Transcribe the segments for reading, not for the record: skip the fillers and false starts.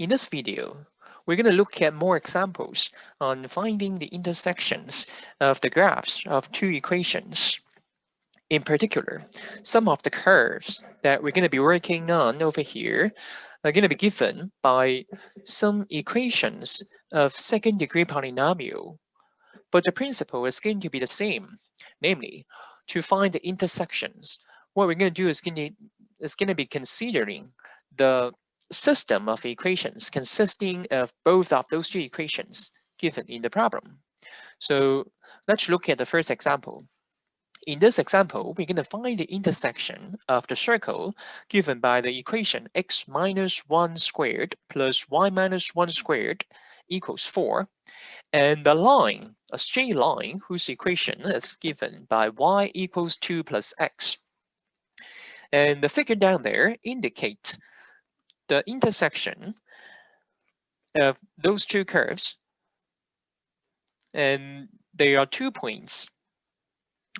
In this video, we're going to look at more examples on finding the intersections of the graphs of two equations. In particular, some of the curves that we're going to be working on over here are going to be given by some equations of second-degree polynomial, but the principle is going to be the same, namely, to find the intersections. What we're going to do is going to be considering the system of equations consisting of both of those two equations given in the problem. So let's look at the first example. In this example, we're going to find the intersection of the circle given by the equation x minus 1 squared plus y minus 1 squared equals 4, and the line, a straight line whose equation is given by y equals 2 plus x. And the figure down there indicates the intersection of those two curves, and there are 2 points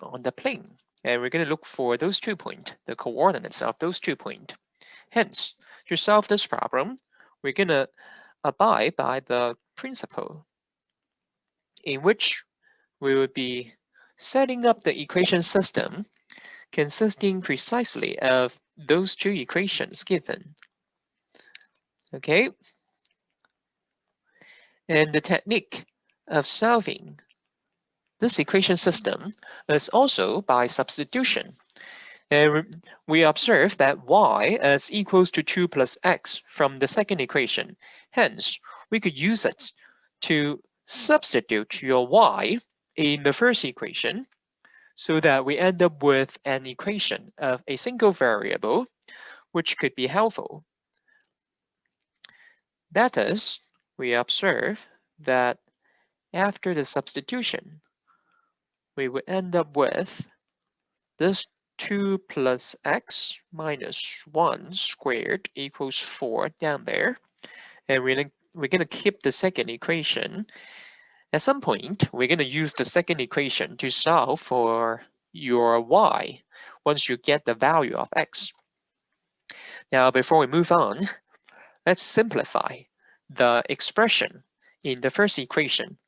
on the plane, and we're going to look for those 2 points, the coordinates of those 2 points. Hence, to solve this problem, we're going to abide by the principle in which we would be setting up the equation system consisting precisely of those two equations given. Okay, and the technique of solving this equation system is also by substitution. And we observe that y is equals to 2 plus x from the second equation. Hence, we could use it to substitute your y in the first equation so that we end up with an equation of a single variable, which could be helpful. That is, we observe that after the substitution, we would end up with this 2 plus x minus 1 squared equals 4 down there. And we're going to keep the second equation. At some point, we're going to use the second equation to solve for your y once you get the value of x. Now, before we move on, let's simplify the expression in the first equation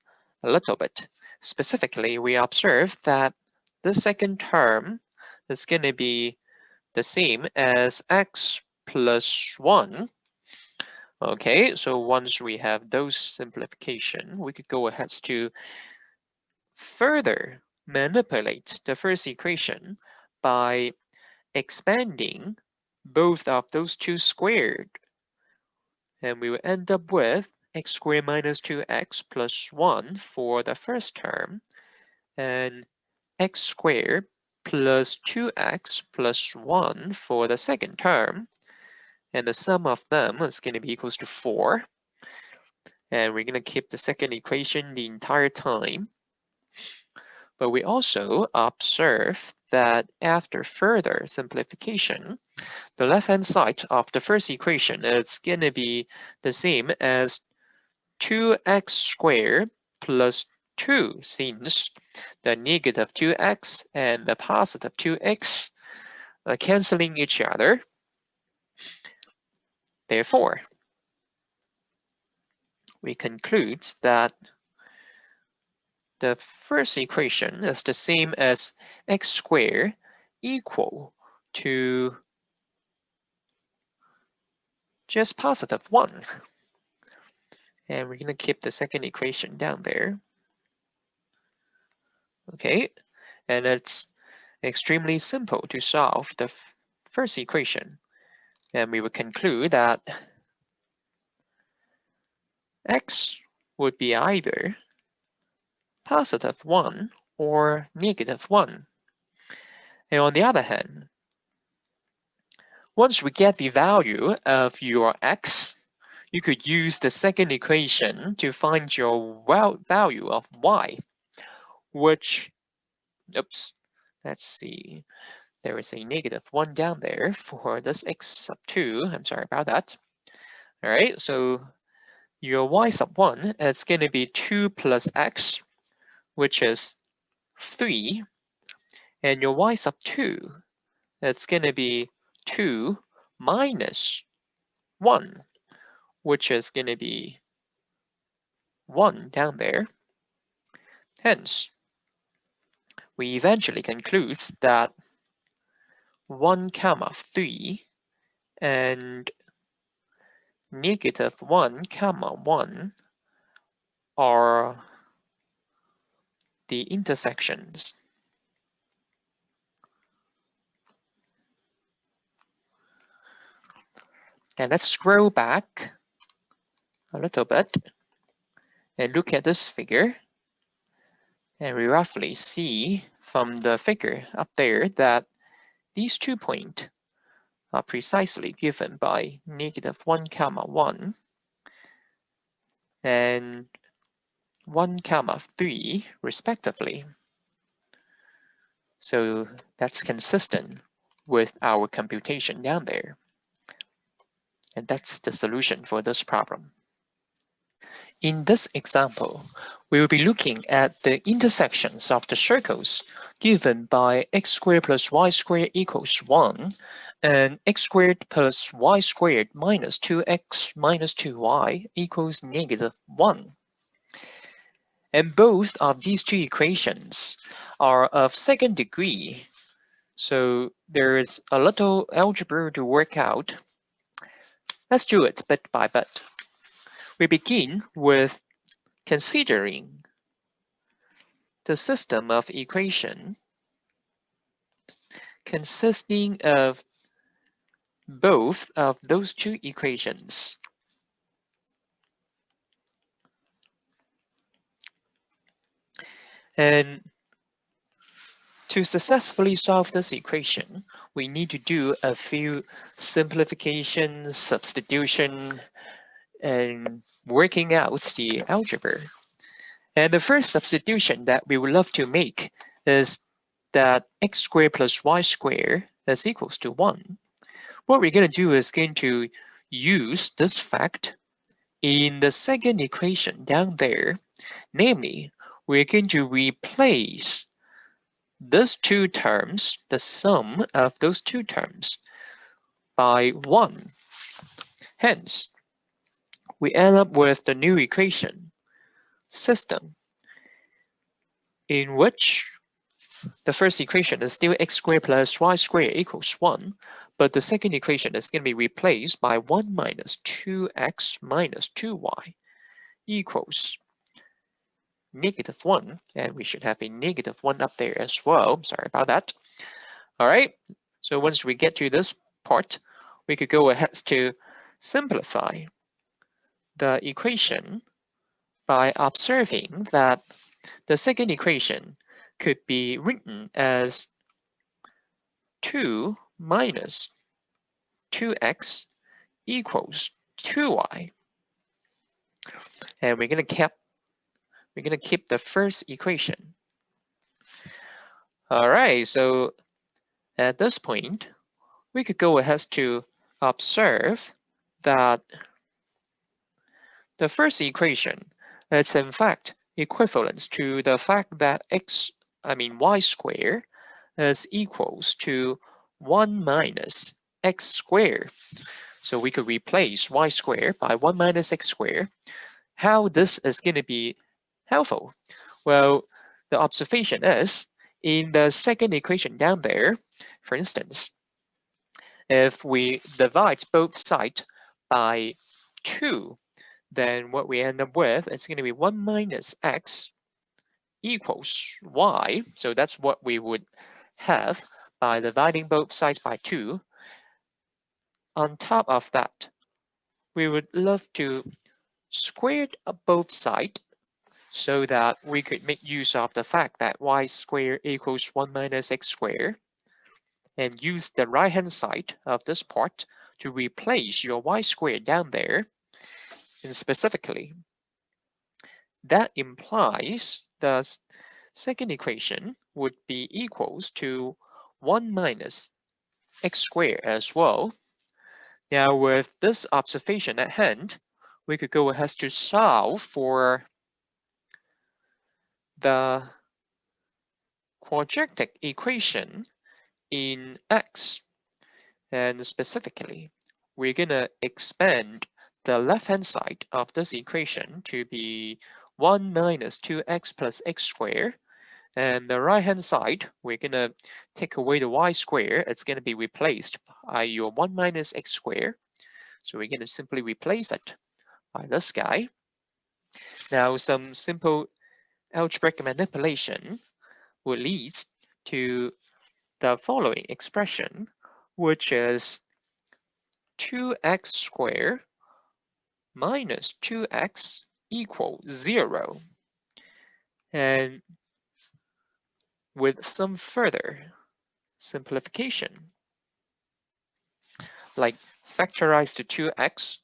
a little bit. Specifically, we observe that the second term is going to be the same as x plus 1. Okay, so once we have those simplification, we could go ahead to further manipulate the first equation by expanding both of those two squared. And we will end up with x squared minus 2x plus 1 for the first term, and x squared plus 2x plus 1 for the second term, and the sum of them is going to be equals to 4. And we're going to keep the second equation the entire time. But we also observe that after further simplification, the left-hand side of the first equation is going to be the same as 2x squared plus 2, since the negative 2x and the positive 2x are canceling each other. Therefore, we conclude that the first equation is the same as x squared equal to just positive 1. And we're going to keep the second equation down there. Okay, and it's extremely simple to solve the first equation. And we would conclude that x would be either positive 1 or negative 1. And on the other hand, once we get the value of your x, you could use the second equation to find your value of y, which, oops, let's see, there is a negative 1 down there for this x sub 2. I'm sorry about that. All right, so your y sub 1 is going to be 2 plus x, which is 3. And your y sub 2, it's going to be 2 minus 1, which is going to be 1 down there. Hence, we eventually conclude that 1, 3 and negative 1, 1 are the intersections. And let's scroll back a little bit and look at this figure. And we roughly see from the figure up there that these 2 points are precisely given by negative 1, 1 and 1, 3 respectively. So that's consistent with our computation down there. And that's the solution for this problem. In this example, we will be looking at the intersections of the circles given by x squared plus y squared equals 1 and x squared plus y squared minus 2x minus 2y equals negative 1. And both of these two equations are of second degree, so there is a little algebra to work out. Let's do it bit by bit. We begin with considering the system of equation consisting of both of those two equations. And to successfully solve this equation, we need to do a few simplification, substitution, and working out the algebra. And the first substitution that we would love to make is that x squared plus y squared is equals to 1. What we're going to do is going to use this fact in the second equation down there. Namely, we're going to replace those two terms, the sum of those two terms, by 1. Hence, we end up with the new equation system in which the first equation is still x squared plus y squared equals 1, but the second equation is going to be replaced by 1 minus 2x minus 2y equals negative 1, and we should have a negative 1 up there as well. Sorry about that. All right, so once we get to this part, we could go ahead to simplify the equation by observing that the second equation could be written as 2 minus 2x equals 2y. And we're going to keep the first equation. All right, so at this point, we could go ahead to observe that the first equation is in fact equivalent to the fact that y squared is equals to 1 minus x squared. So we could replace y squared by 1 minus x squared. How this is going to be helpful? Well, the observation is in the second equation down there, for instance, if we divide both sides by 2, then what we end up with is going to be 1 minus x equals y. So that's what we would have by dividing both sides by 2. On top of that, we would love to square up both sides so that we could make use of the fact that y squared equals 1 minus x squared and use the right hand side of this part to replace your y squared down there. And specifically, that implies the second equation would be equals to 1 minus x squared as well. Now with this observation at hand, we could go ahead to solve for the quadratic equation in x. And specifically, we're going to expand the left-hand side of this equation to be 1 minus 2x plus x squared. And the right-hand side, we're going to take away the y squared. It's going to be replaced by your 1 minus x squared. So we're going to simply replace it by this guy. Now, some simple algebraic manipulation will lead to the following expression, which is 2x squared minus 2x equals 0. And with some further simplification, like factorize the 2x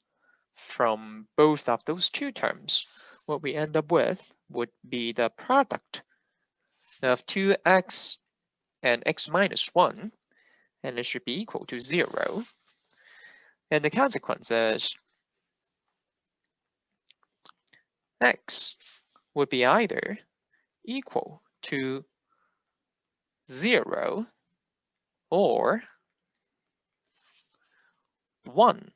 from both of those two terms, what we end up with would be the product of 2x and x minus 1, and it should be equal to 0. And the consequence is x would be either equal to 0 or 1.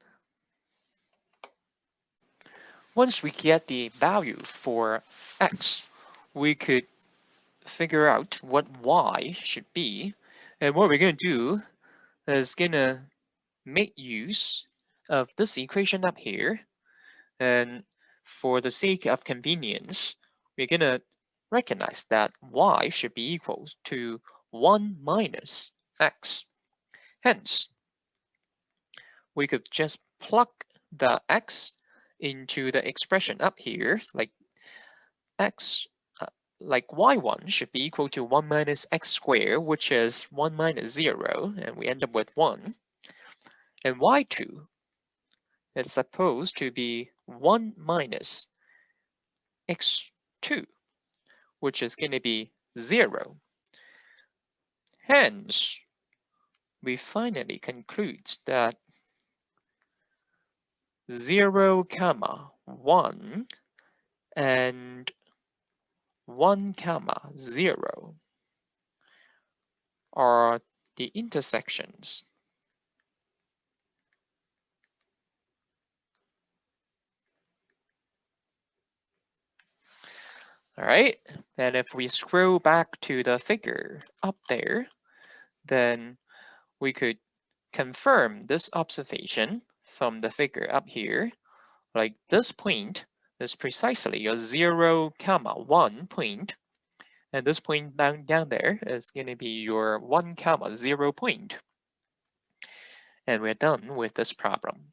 Once we get the value for x, we could figure out what y should be. And what we're going to do is going to make use of this equation up here. And for the sake of convenience, we're going to recognize that y should be equal to 1 minus x. Hence, we could just plug the x into the expression up here, like x, like y1 should be equal to 1 minus x squared, which is 1 minus 0, and we end up with 1. And y2 is supposed to be 1 minus x2, which is going to be 0. Hence, we finally conclude that 0, 1 and 1, 0 are the intersections. All right, and if we scroll back to the figure up there, then we could confirm this observation from the figure up here. Like this point is precisely your 0, 1 point, and this point down there is going to be your 1, 0 point. And we're done with this problem.